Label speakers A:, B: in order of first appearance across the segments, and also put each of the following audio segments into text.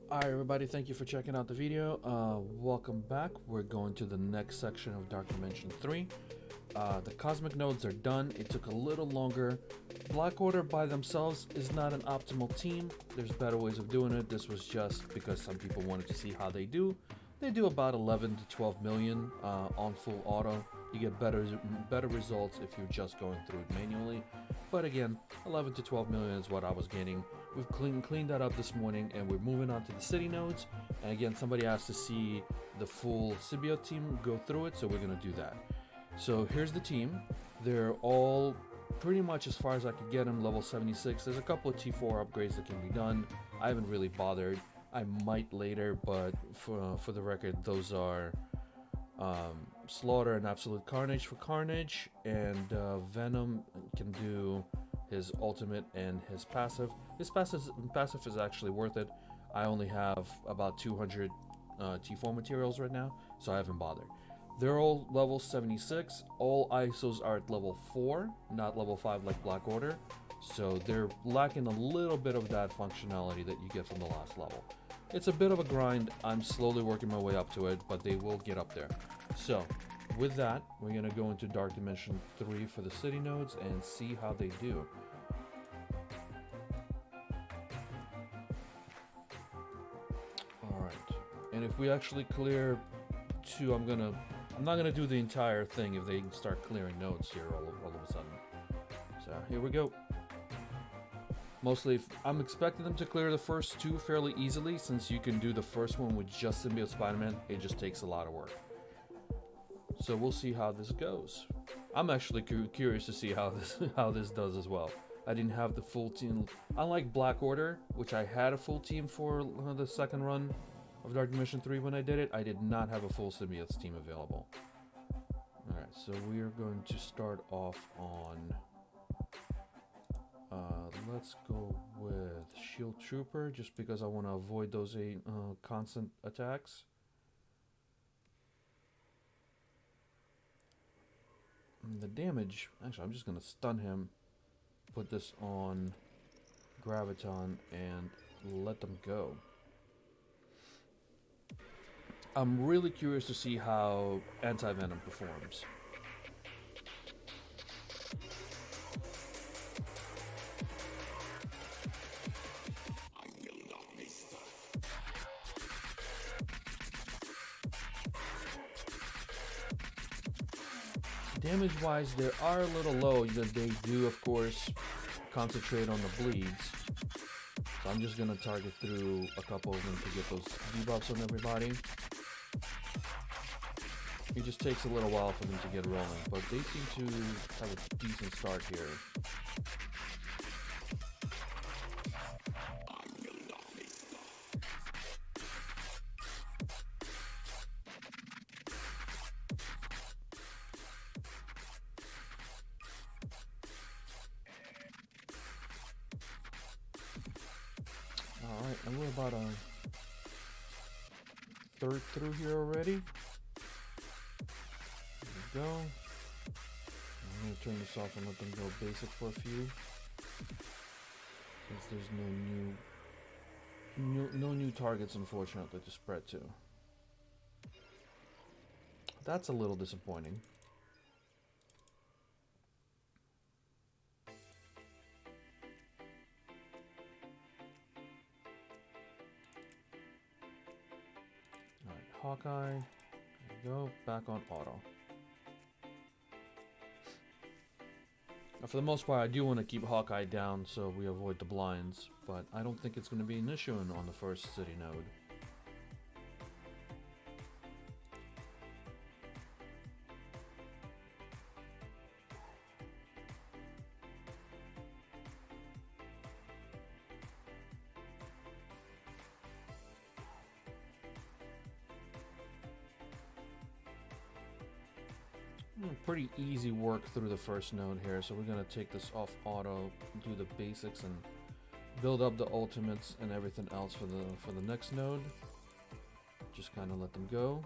A: Alright everybody, thank you for checking out the video. Welcome back. We're going to the next section of Dark Dimension 3. The cosmic nodes are done. It took a little longer. Black Order by themselves is not an optimal team. There's better ways of doing it. This was just because some people wanted to see how they do. They do about 11 to 12 million on full auto. You get better results if you're just going through it manually. But again, 11 to 12 million is what I was getting. We've cleaned that up this morning, and we're moving on to the city nodes. And again, somebody asked to see the full symbiote team go through it, so we're going to do that. So here's the team. They're all pretty much, as far as I could get them, level 76. There's a couple of T4 upgrades that can be done. I haven't really bothered. I might later, but for the record, those are Slaughter and Absolute Carnage for Carnage, and Venom can do his ultimate and his passive. His passive is actually worth it. I only have about 200 T4 materials right now, so I haven't bothered. They're all level 76. All ISOs are at level 4, not level 5 like Black Order. So they're lacking a little bit of that functionality that you get from the last level. It's a bit of a grind. I'm slowly working my way up to it, but they will get up there. So with that, we're going to go into Dark Dimension 3 for the city nodes and see how they do. Alright, and if we actually clear 2, I'm not gonna do the entire thing if they start clearing nodes here all of a sudden. So here we go. Mostly, I'm expecting them to clear the first 2 fairly easily, since you can do the first one with just Symbiote Spider-Man. It just takes a lot of work. So we'll see how this goes. I'm actually curious to see how this does as well. I didn't have the full team. Unlike Black Order, which I had a full team for the second run of Dark Dimension 3 when I did it, I did not have a full Symbiotes team available. Alright, so we are going to start off on... let's go with Shield Trooper, just because I want to avoid those constant attacks. And the damage, actually I'm just going to stun him, put this on Graviton, and let them go. I'm really curious to see how Anti-Venom performs. Damage wise, they are a little low. They do, of course, concentrate on the bleeds. So I'm just going to target through a couple of them to get those debuffs on everybody. It just takes a little while for them to get rolling, but they seem to have a decent start here. Alright, and we're about a third through here already. There we go. I'm going to turn this off and let them go basic for a few, since there's no new targets, unfortunately, to spread to. That's a little disappointing. Alright, Hawkeye. There we go. Back on auto. Now, for the most part, I do want to keep Hawkeye down so we avoid the blinds, but I don't think it's going to be an issue on the first city node. Pretty easy work through the first node here, so we're going to take this off auto, do the basics, and build up the ultimates and everything else for the next node. Just kind of let them go.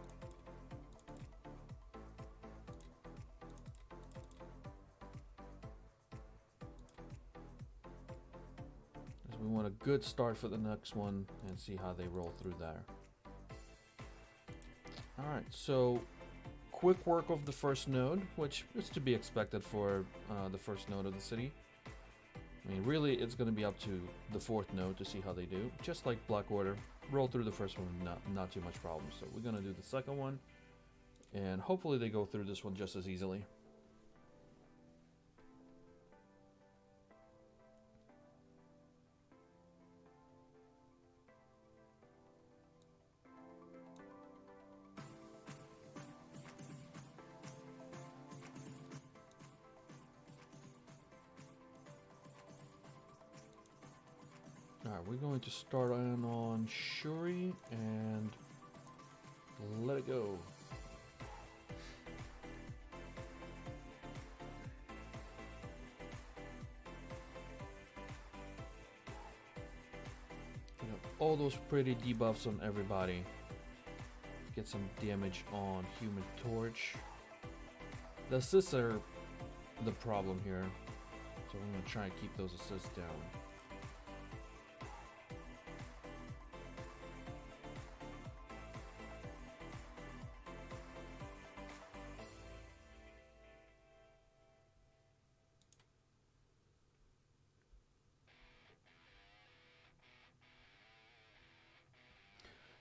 A: As we want to good start for the next one and see how they roll through there. Alright, so quick work of the first node, which is to be expected for the first node of the city. I mean, really, it's going to be up to the fourth node to see how they do. Just like Black Order, roll through the first one, not too much problem. So we're going to do the second one, and hopefully they go through this one just as easily. Alright, we're going to start in on Shuri and let it go. You know, all those pretty debuffs on everybody. Get some damage on Human Torch. The assists are the problem here, so I'm going to try and keep those assists down.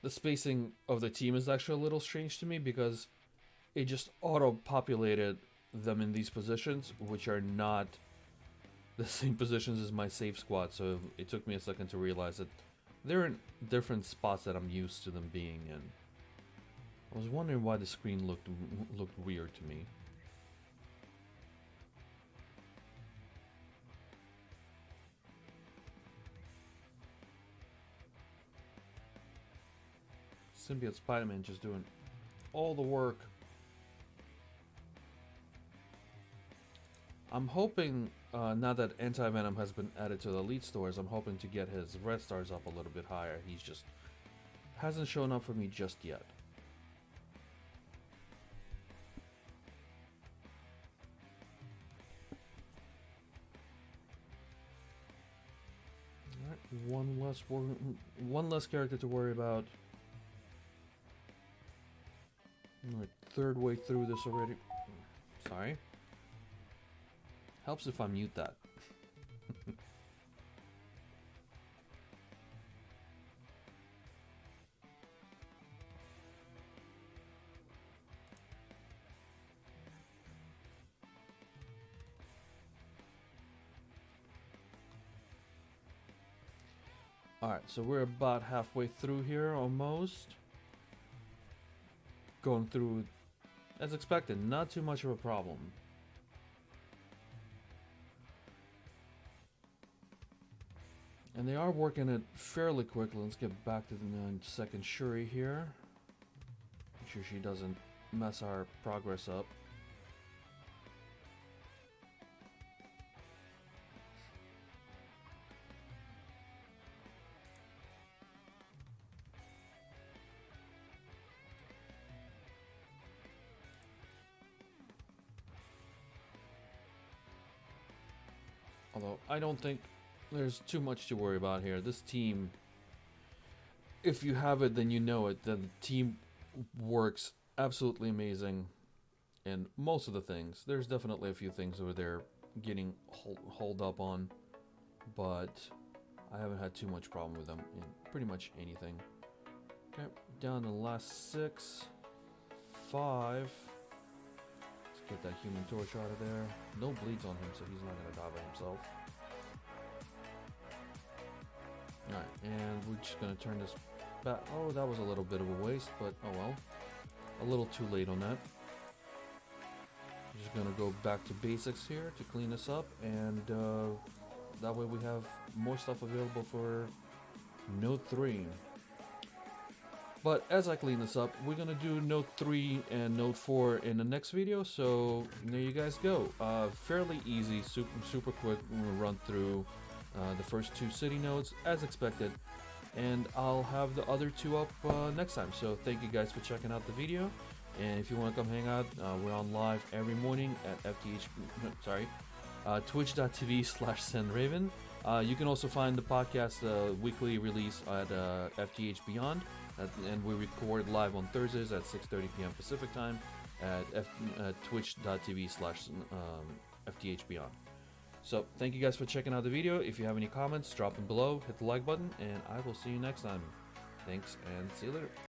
A: The spacing of the team is actually a little strange to me because it just auto-populated them in these positions, which are not the same positions as my safe squad, so it took me a second to realize that they're in different spots that I'm used to them being in. I was wondering why the screen looked weird to me. Symbiote Spider-Man just doing all the work. I'm hoping, now that Anti-Venom has been added to the elite stores, I'm hoping to get his red stars up a little bit higher. He's just hasn't shown up for me just yet. Alright, one less character to worry about. I'm like third way through this already. Sorry. Helps if I mute that. Alright, so we're about halfway through here, almost. Going through as expected, not too much of a problem. And they are working it fairly quickly. Let's get back to the second Shuri here. Make sure she doesn't mess our progress up. Although I don't think there's too much to worry about here. This team, if you have it, then you know it. The team works absolutely amazing in most of the things. There's definitely a few things where they're getting hold up on, but I haven't had too much problem with them in pretty much anything. Okay, down to the last 6, 5. Let's get that Human Torch out of there. No bleeds on him, so he's not gonna die by himself. Alright, and we're just gonna turn this back. Oh, that was a little bit of a waste, but oh well. A little too late on that. Just gonna go back to basics here to clean this up, and that way we have more stuff available for Node 3. But as I clean this up, we're gonna do Node 3 and Node 4 in the next video, so there you guys go. Fairly easy, super quick run through the first 2 city nodes as expected, and I'll have the other 2 up next time. So thank you guys for checking out the video, and if you want to come hang out, we're on live every morning at twitch.tv/SendRaven, You can also find the podcast weekly release at FTH Beyond, and we record live on Thursdays at 6:30 p.m. Pacific time at twitch.tv/FTH Beyond. So thank you guys for checking out the video. If you have any comments, drop them below, hit the like button, and I will see you next time. Thanks, and see you later.